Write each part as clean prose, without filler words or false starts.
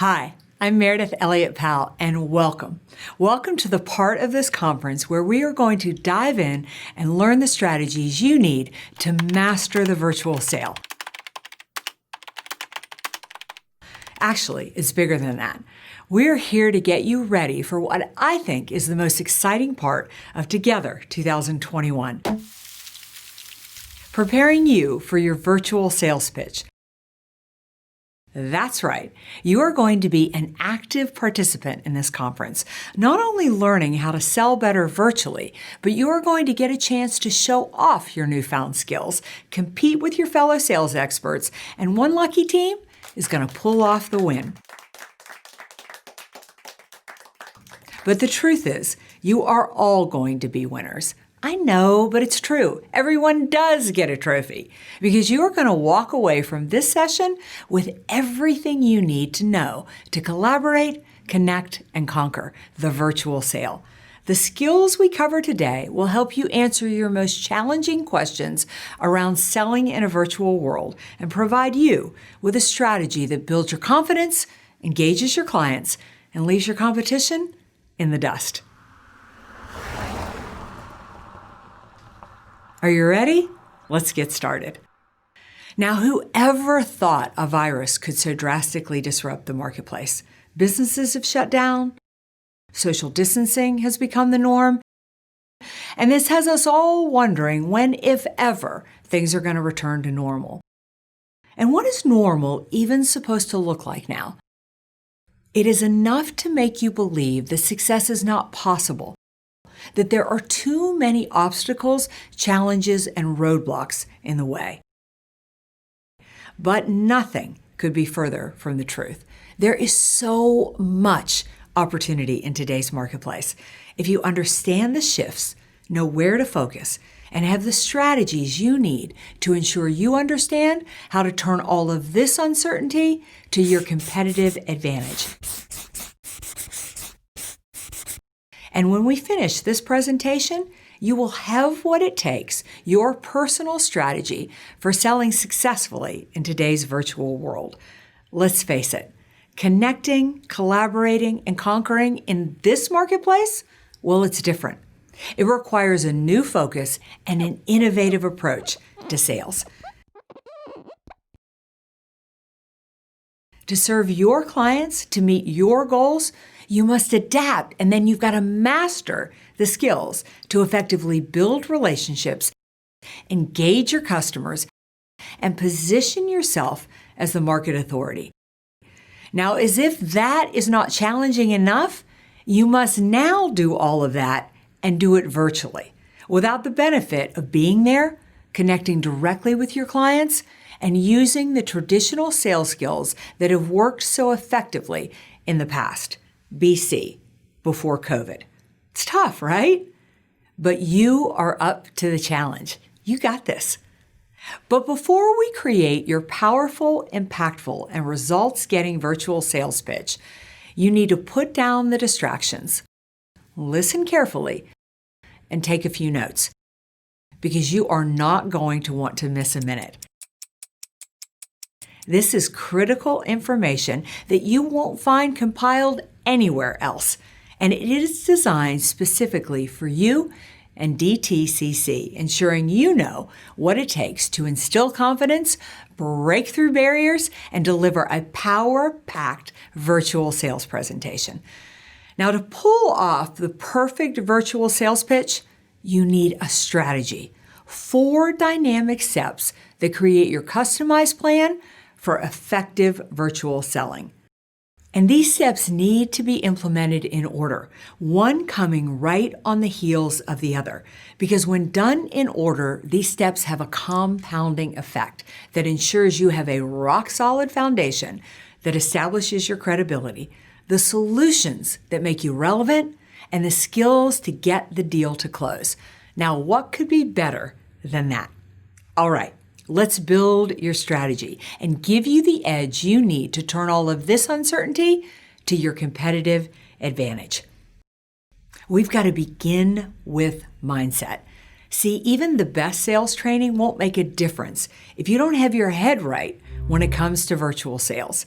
Hi, I'm Meridith Elliott Powell, and welcome. Welcome to the part of this conference where we are going to dive in and learn the strategies you need to master the virtual sale. Actually, it's bigger than that. We're here to get you ready for what I think is the most exciting part of Together 2021. Preparing you for your virtual sales pitch. That's right. You are going to be an active participant in this conference, not only learning how to sell better virtually, but you are going to get a chance to show off your newfound skills, compete with your fellow sales experts, and one lucky team is going to pull off the win. But the truth is, you are all going to be winners. I know, but it's true. Everyone does get a trophy because you are going to walk away from this session with everything you need to know to collaborate, connect, and conquer the virtual sale. The skills we cover today will help you answer your most challenging questions around selling in a virtual world and provide you with a strategy that builds your confidence, engages your clients, and leaves your competition in the dust. Are you ready? Let's get started. Now, whoever thought a virus could so drastically disrupt the marketplace? Businesses have shut down. Social distancing has become the norm. And this has us all wondering when, if ever, things are going to return to normal. And what is normal even supposed to look like now? It is enough to make you believe that success is not possible, that there are too many obstacles, challenges, and roadblocks in the way. But nothing could be further from the truth. There is so much opportunity in today's marketplace. If you understand the shifts, know where to focus, and have the strategies you need to ensure you understand how to turn all of this uncertainty to your competitive advantage. And when we finish this presentation, you will have what it takes, your personal strategy for selling successfully in today's virtual world. Let's face it, connecting, collaborating, and conquering in this marketplace, well, it's different. It requires a new focus and an innovative approach to sales. To serve your clients, to meet your goals, you must adapt, and then you've got to master the skills to effectively build relationships, engage your customers, and position yourself as the market authority. Now, as if that is not challenging enough, you must now do all of that and do it virtually, without the benefit of being there, connecting directly with your clients, and using the traditional sales skills that have worked so effectively in the past. BC, before COVID. It's tough, right? But you are up to the challenge. You got this. But before we create your powerful, impactful, and results-getting virtual sales pitch, you need to put down the distractions, listen carefully, and take a few notes, because you are not going to want to miss a minute. This is critical information that you won't find compiled anywhere else, and it is designed specifically for you and DTCC, ensuring you know what it takes to instill confidence, break through barriers, and deliver a power-packed virtual sales presentation. Now, to pull off the perfect virtual sales pitch, you need a strategy, 4 dynamic steps that create your customized plan for effective virtual selling. And these steps need to be implemented in order, one coming right on the heels of the other, because when done in order, these steps have a compounding effect that ensures you have a rock-solid foundation that establishes your credibility, the solutions that make you relevant, and the skills to get the deal to close. Now, what could be better than that? All right. Let's build your strategy and give you the edge you need to turn all of this uncertainty to your competitive advantage. We've got to begin with mindset. See, even the best sales training won't make a difference if you don't have your head right when it comes to virtual sales.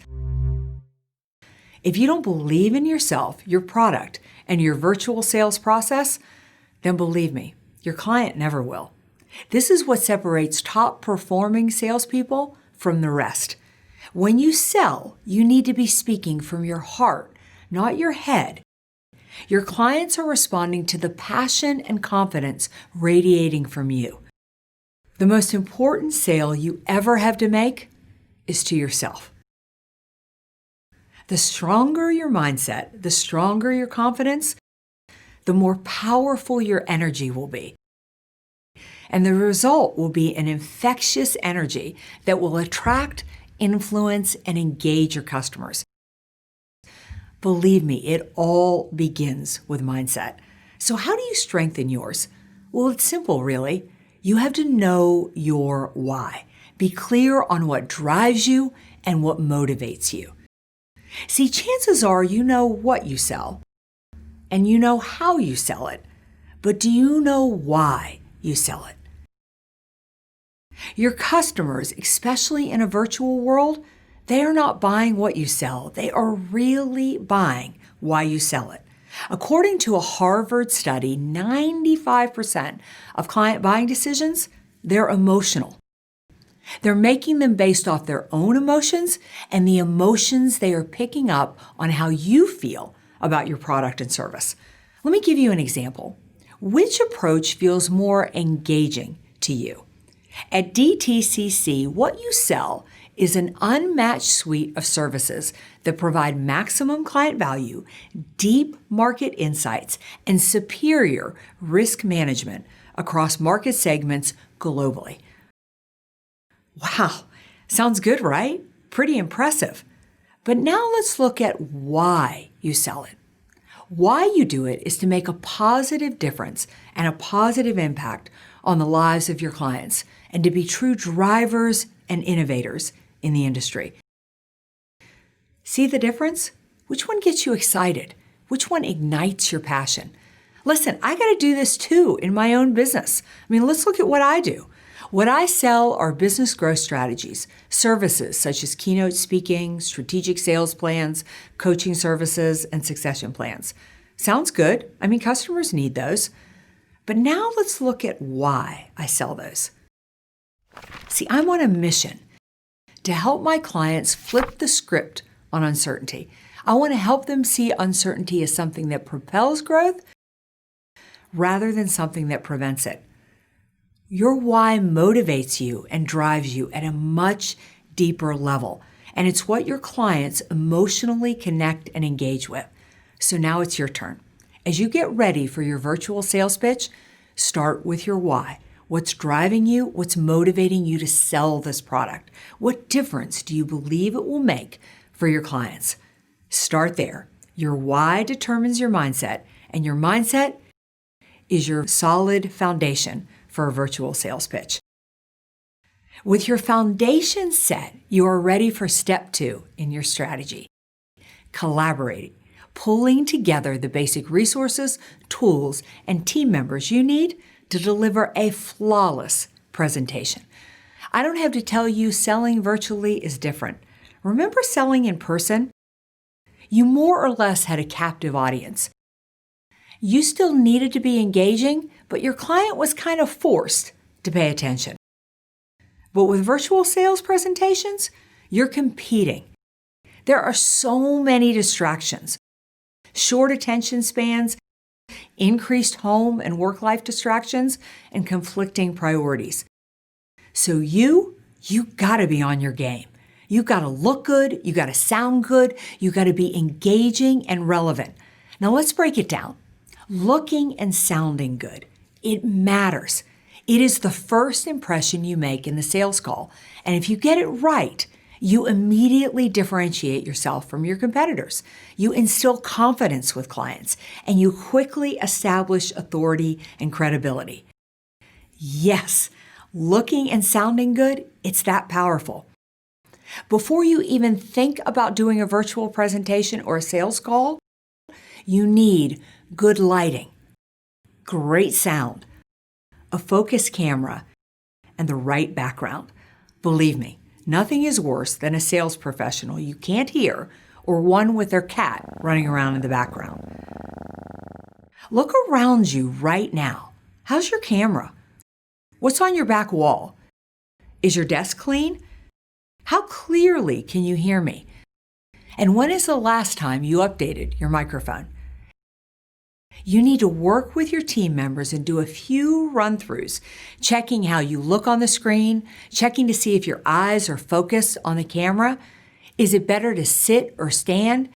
If you don't believe in yourself, your product, and your virtual sales process, then believe me, your client never will. This is what separates top performing salespeople from the rest. When you sell, you need to be speaking from your heart, not your head. Your clients are responding to the passion and confidence radiating from you. The most important sale you ever have to make is to yourself. The stronger your mindset, the stronger your confidence, the more powerful your energy will be. And the result will be an infectious energy that will attract, influence, and engage your customers. Believe me, it all begins with mindset. So how do you strengthen yours? Well, it's simple, really. You have to know your why. Be clear on what drives you and what motivates you. See, chances are you know what you sell, and you know how you sell it, but do you know why you sell it? Your customers, especially in a virtual world, they are not buying what you sell. They are really buying why you sell it. According to a Harvard study, 95% of client buying decisions, they're emotional. They're making them based off their own emotions and the emotions they are picking up on how you feel about your product and service. Let me give you an example. Which approach feels more engaging to you? At DTCC, what you sell is an unmatched suite of services that provide maximum client value, deep market insights, and superior risk management across market segments globally. Wow, sounds good, right? Pretty impressive. But now let's look at why you sell it. Why you do it is to make a positive difference and a positive impact on the lives of your clients and to be true drivers and innovators in the industry. See the difference? Which one gets you excited? Which one ignites your passion? Listen, I got to do this too in my own business. Let's look at what I do. What I sell are business growth strategies, services such as Keynote speaking, strategic sales plans, coaching services, and succession plans. Sounds good. Customers need those. But now let's look at why I sell those. See, I'm on a mission to help my clients flip the script on uncertainty. I want to help them see uncertainty as something that propels growth rather than something that prevents it. Your why motivates you and drives you at a much deeper level, and it's what your clients emotionally connect and engage with. So now it's your turn. As you get ready for your virtual sales pitch, start with your why. What's driving you? What's motivating you to sell this product? What difference do you believe it will make for your clients? Start there. Your why determines your mindset, and your mindset is your solid foundation for a virtual sales pitch. With your foundation set, you are ready for step 2 in your strategy. Collaborating, pulling together the basic resources, tools, and team members you need to deliver a flawless presentation. I don't have to tell you selling virtually is different. Remember selling in person? You more or less had a captive audience. You still needed to be engaging, but your client was kind of forced to pay attention. But with virtual sales presentations, you're competing. There are so many distractions. Short attention spans, increased home and work-life distractions, and conflicting priorities. So you gotta be on your game. You gotta look good, you gotta sound good, you gotta be engaging and relevant. Now let's break it down. Looking and sounding good. It matters. It is the first impression you make in the sales call. And if you get it right, you immediately differentiate yourself from your competitors. You instill confidence with clients, and you quickly establish authority and credibility. Yes, looking and sounding good, it's that powerful. Before you even think about doing a virtual presentation or a sales call, you need good lighting, great sound, a focused camera, and the right background. Believe me, nothing is worse than a sales professional you can't hear or one with their cat running around in the background. Look around you right now. How's your camera? What's on your back wall? Is your desk clean? How clearly can you hear me? And when is the last time you updated your microphone? You need to work with your team members and do a few run-throughs, checking how you look on the screen, checking to see if your eyes are focused on the camera. Is it better to sit or stand?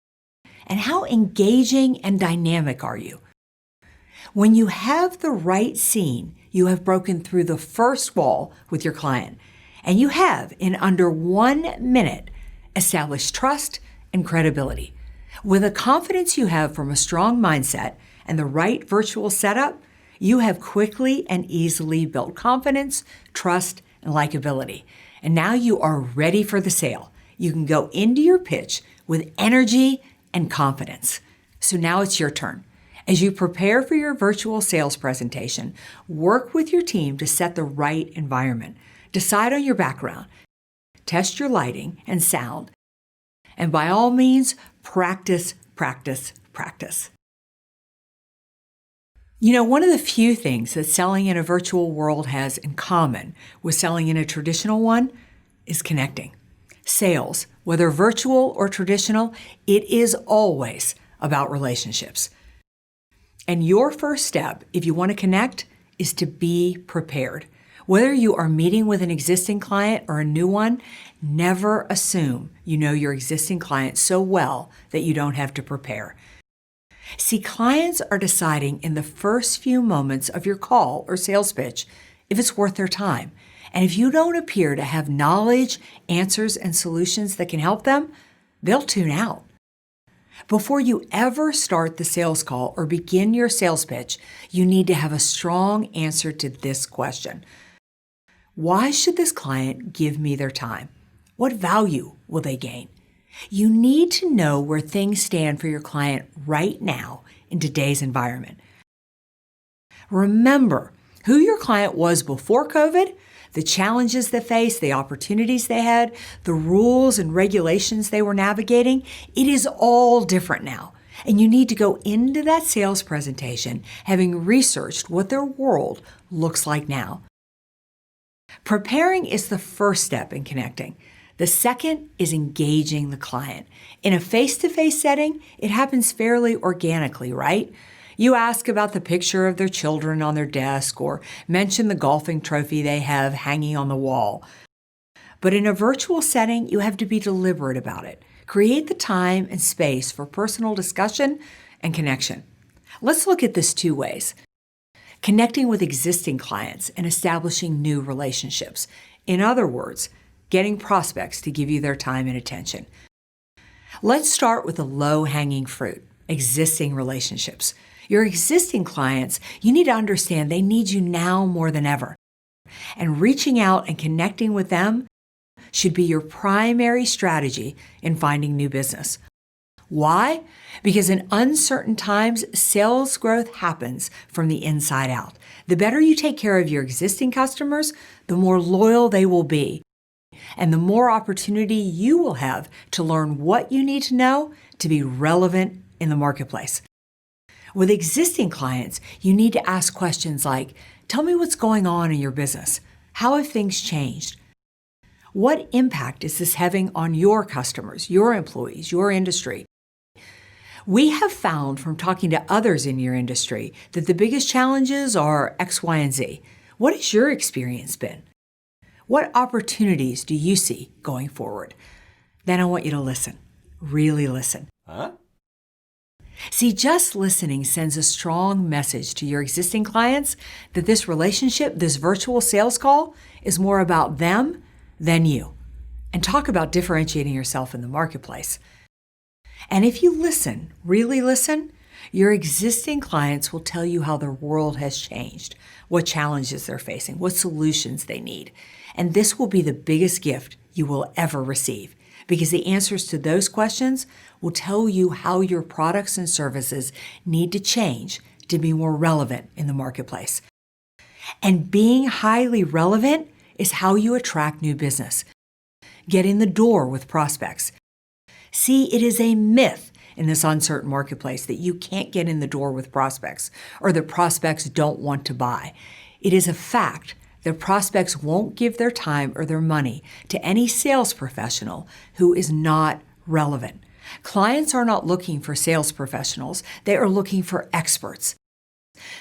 And how engaging and dynamic are you? When you have the right scene, you have broken through the first wall with your client, and you have, in under 1 minute, established trust and credibility. With the confidence you have from a strong mindset and the right virtual setup, you have quickly and easily built confidence, trust, and likability. And now you are ready for the sale. You can go into your pitch with energy and confidence. So now it's your turn. As you prepare for your virtual sales presentation, work with your team to set the right environment. Decide on your background, test your lighting and sound, and by all means, practice, practice, practice. You know, one of the few things that selling in a virtual world has in common with selling in a traditional one is connecting. Sales, whether virtual or traditional, it is always about relationships. And your first step, if you want to connect, is to be prepared. Whether you are meeting with an existing client or a new one, never assume you know your existing client so well that you don't have to prepare. See, clients are deciding in the first few moments of your call or sales pitch if it's worth their time. And if you don't appear to have knowledge, answers, and solutions that can help them, they'll tune out. Before you ever start the sales call or begin your sales pitch, you need to have a strong answer to this question. Why should this client give me their time? What value will they gain? You need to know where things stand for your client right now in today's environment. Remember who your client was before COVID, the challenges they faced, the opportunities they had, the rules and regulations they were navigating. It is all different now. And you need to go into that sales presentation having researched what their world looks like now. Preparing is the first step in connecting. The second is engaging the client. In a face-to-face setting, it happens fairly organically, right? You ask about the picture of their children on their desk or mention the golfing trophy they have hanging on the wall. But in a virtual setting, you have to be deliberate about it. Create the time and space for personal discussion and connection. Let's look at this two ways. Connecting with existing clients and establishing new relationships. In other words, getting prospects to give you their time and attention. Let's start with the low-hanging fruit, existing relationships. Your existing clients, you need to understand they need you now more than ever. And reaching out and connecting with them should be your primary strategy in finding new business. Why? Because in uncertain times, sales growth happens from the inside out. The better you take care of your existing customers, the more loyal they will be, and the more opportunity you will have to learn what you need to know to be relevant in the marketplace. With existing clients, you need to ask questions like, tell me what's going on in your business. How have things changed? What impact is this having on your customers, your employees, your industry? We have found from talking to others in your industry that the biggest challenges are X, Y, and Z. What has your experience been? What opportunities do you see going forward? Then I want you to listen. Really listen. See, just listening sends a strong message to your existing clients that this relationship, this virtual sales call, is more about them than you. And talk about differentiating yourself in the marketplace. And if you listen, really listen, your existing clients will tell you how their world has changed, what challenges they're facing, what solutions they need. And this will be the biggest gift you will ever receive, because the answers to those questions will tell you how your products and services need to change to be more relevant in the marketplace. And being highly relevant is how you attract new business. Get in the door with prospects. See, it is a myth in this uncertain marketplace that you can't get in the door with prospects or that prospects don't want to buy. It is a fact that prospects won't give their time or their money to any sales professional who is not relevant. Clients are not looking for sales professionals. They are looking for experts,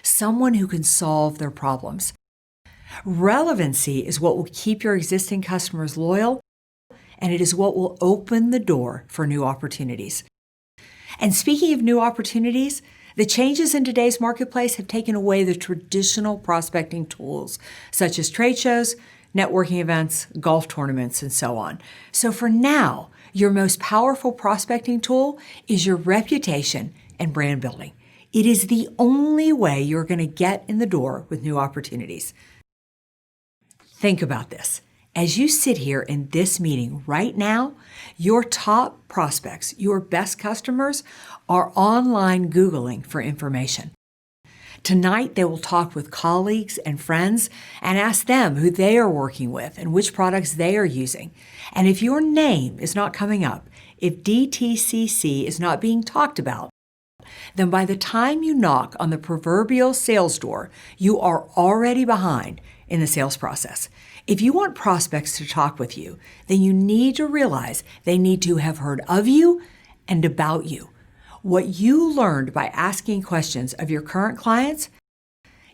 someone who can solve their problems. Relevancy is what will keep your existing customers loyal, and it is what will open the door for new opportunities. And speaking of new opportunities, the changes in today's marketplace have taken away the traditional prospecting tools, such as trade shows, networking events, golf tournaments, and so on. So for now, your most powerful prospecting tool is your reputation and brand building. It is the only way you're going to get in the door with new opportunities. Think about this. As you sit here in this meeting right now, your top prospects, your best customers, are online Googling for information. Tonight, they will talk with colleagues and friends and ask them who they are working with and which products they are using. And if your name is not coming up, if DTCC is not being talked about, then by the time you knock on the proverbial sales door, you are already behind in the sales process. If you want prospects to talk with you, then you need to realize they need to have heard of you and about you. What you learned by asking questions of your current clients,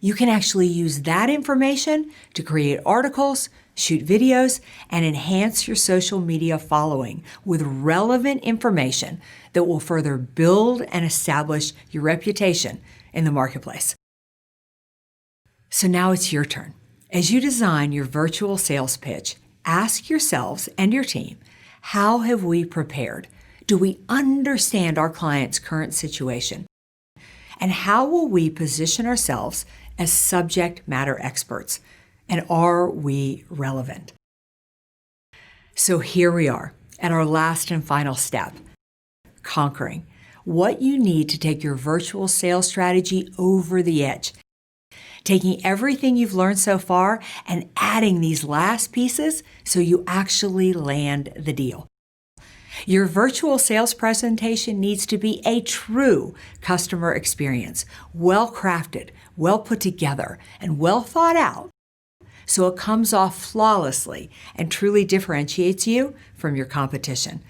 you can actually use that information to create articles, shoot videos, and enhance your social media following with relevant information that will further build and establish your reputation in the marketplace. So now it's your turn. As you design your virtual sales pitch, ask yourselves and your team, how have we prepared? Do we understand our client's current situation? And how will we position ourselves as subject matter experts? And are we relevant? So here we are at our last and final step, conquering what you need to take your virtual sales strategy over the edge. Taking everything you've learned so far and adding these last pieces so you actually land the deal. Your virtual sales presentation needs to be a true customer experience, well-crafted, well put together, and well thought out, so it comes off flawlessly and truly differentiates you from your competition.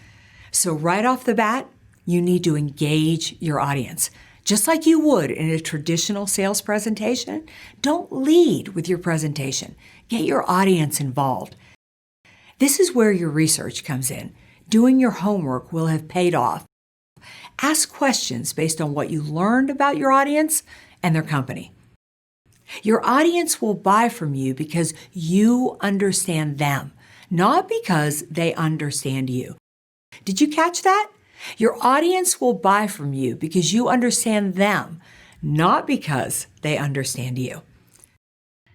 So right off the bat, you need to engage your audience. Just like you would in a traditional sales presentation, don't lead with your presentation. Get your audience involved. This is where your research comes in. Doing your homework will have paid off. Ask questions based on what you learned about your audience and their company. Your audience will buy from you because you understand them, not because they understand you. Did you catch that? Your audience will buy from you because you understand them, not because they understand you.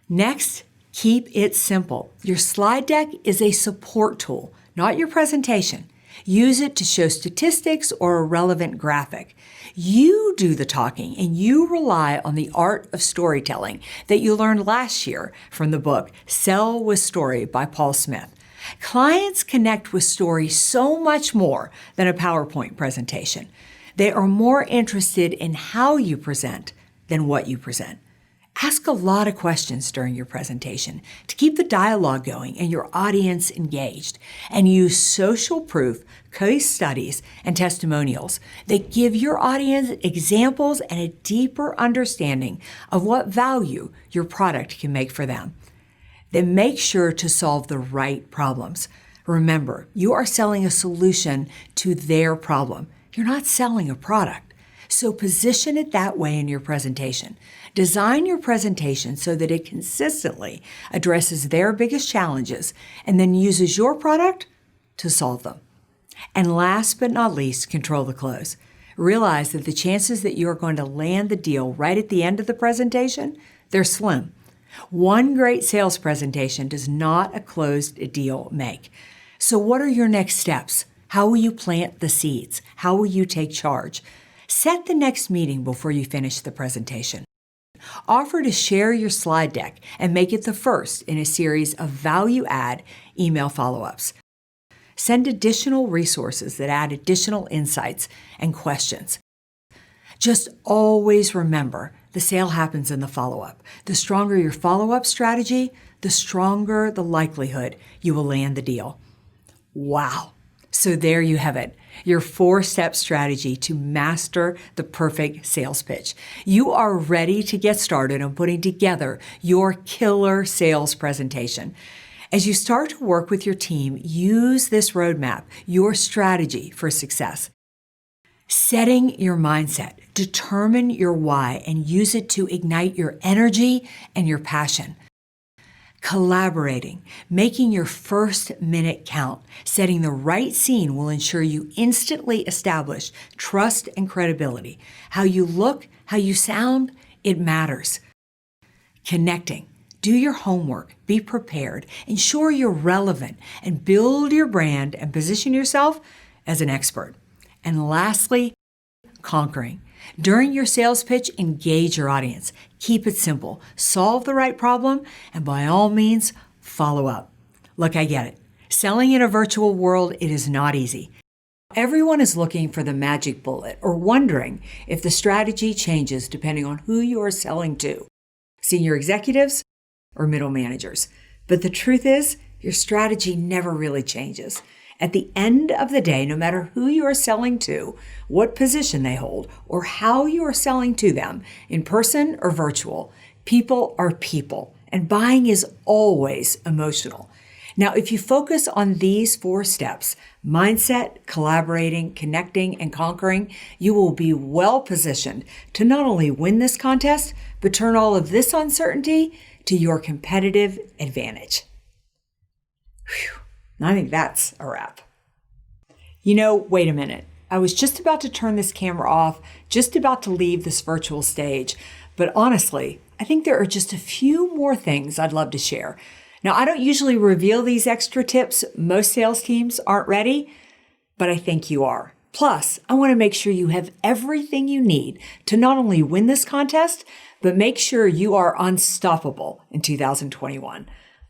Next, keep it simple. Your slide deck is a support tool, not your presentation. Use it to show statistics or a relevant graphic. You do the talking and you rely on the art of storytelling that you learned last year from the book Sell with Story by Paul Smith. Clients connect with story so much more than a PowerPoint presentation. They are more interested in how you present than what you present. Ask a lot of questions during your presentation to keep the dialogue going and your audience engaged, and use social proof, case studies, and testimonials that give your audience examples and a deeper understanding of what value your product can make for them. Then make sure to solve the right problems. Remember, you are selling a solution to their problem. You're not selling a product. So position it that way in your presentation. Design your presentation so that it consistently addresses their biggest challenges and then uses your product to solve them. And last but not least, control the close. Realize that the chances that you are going to land the deal right at the end of the presentation, they're slim. One great sales presentation does not a closed deal make. So what are your next steps? How will you plant the seeds? How will you take charge? Set the next meeting before you finish the presentation. Offer to share your slide deck and make it the first in a series of value-add email follow-ups. Send additional resources that add additional insights and questions. Just always remember, the sale happens in the follow-up. The stronger your follow-up strategy, the stronger the likelihood you will land the deal. Wow. So there you have it, your 4-step strategy to master the perfect sales pitch. You are ready to get started on putting together your killer sales presentation. As you start to work with your team, use this roadmap, your strategy for success. Setting your mindset, determine your why, and use it to ignite your energy and your passion. Collaborating, making your first minute count, setting the right scene will ensure you instantly establish trust and credibility. How you look, how you sound, it matters. Connecting. Do your homework, be prepared, ensure you're relevant, and build your brand and position yourself as an expert. And lastly, conquering. During your sales pitch, engage your audience. Keep it simple. Solve the right problem, and by all means, follow up. Look, I get it. Selling in a virtual world, it is not easy. Everyone is looking for the magic bullet or wondering if the strategy changes depending on who you are selling to, senior executives or middle managers. But the truth is, your strategy never really changes. At the end of the day, no matter who you are selling to, what position they hold, or how you are selling to them, in person or virtual, people are people, and buying is always emotional. Now, if you focus on these 4 steps, mindset, collaborating, connecting, and conquering, you will be well positioned to not only win this contest, but turn all of this uncertainty to your competitive advantage. Whew. I think that's a wrap. Wait a minute. I was just about to turn this camera off, just about to leave this virtual stage. But honestly, I think there are just a few more things I'd love to share. Now, I don't usually reveal these extra tips. Most sales teams aren't ready, but I think you are. Plus, I want to make sure you have everything you need to not only win this contest, but make sure you are unstoppable in 2021.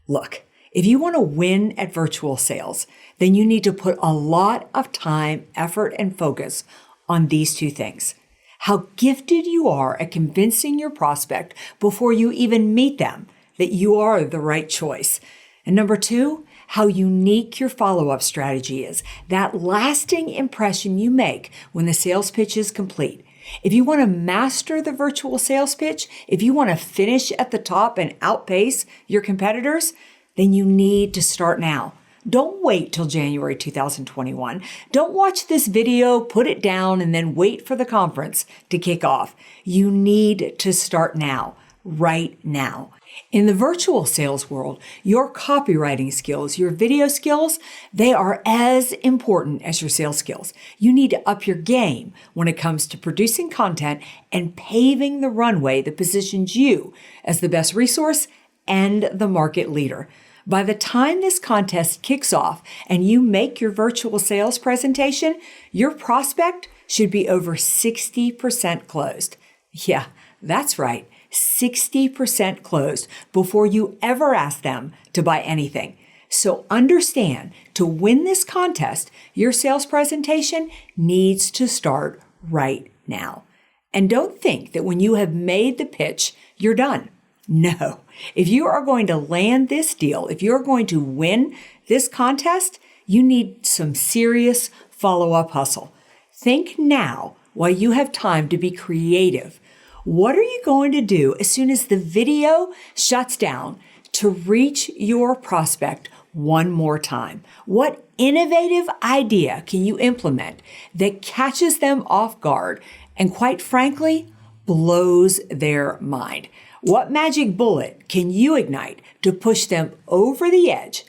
Look, if you want to win at virtual sales, then you need to put a lot of time, effort, and focus on these 2 things. How gifted you are at convincing your prospect before you even meet them that you are the right choice. And number 2, how unique your follow-up strategy is, that lasting impression you make when the sales pitch is complete. If you want to master the virtual sales pitch, if you want to finish at the top and outpace your competitors, then you need to start now. Don't wait till January 2021. Don't watch this video, put it down, and then wait for the conference to kick off. You need to start now, right now. In the virtual sales world, your copywriting skills, your video skills, they are as important as your sales skills. You need to up your game when it comes to producing content and paving the runway that positions you as the best resource and the market leader. By the time this contest kicks off and you make your virtual sales presentation, your prospect should be over 60% closed. Yeah, that's right. 60% closed before you ever ask them to buy anything. So understand, to win this contest, your sales presentation needs to start right now. And don't think that when you have made the pitch, you're done. No. If you are going to land this deal, if you're going to win this contest, you need some serious follow-up hustle. Think now while you have time to be creative. What are you going to do as soon as the video shuts down to reach your prospect one more time? What innovative idea can you implement that catches them off guard and, quite frankly, blows their mind? What magic bullet can you ignite to push them over the edge?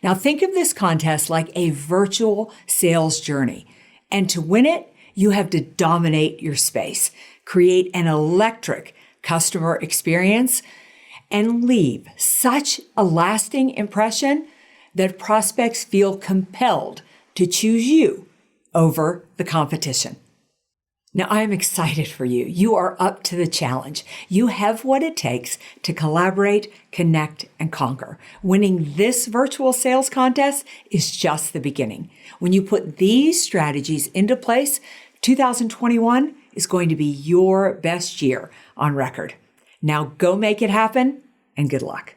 Now think of this contest like a virtual sales journey. And to win it, you have to dominate your space, create an electric customer experience, and leave such a lasting impression that prospects feel compelled to choose you over the competition. Now, I am excited for you. You are up to the challenge. You have what it takes to collaborate, connect, and conquer. Winning this virtual sales contest is just the beginning. When you put these strategies into place, 2021 is going to be your best year on record. Now go make it happen, and good luck.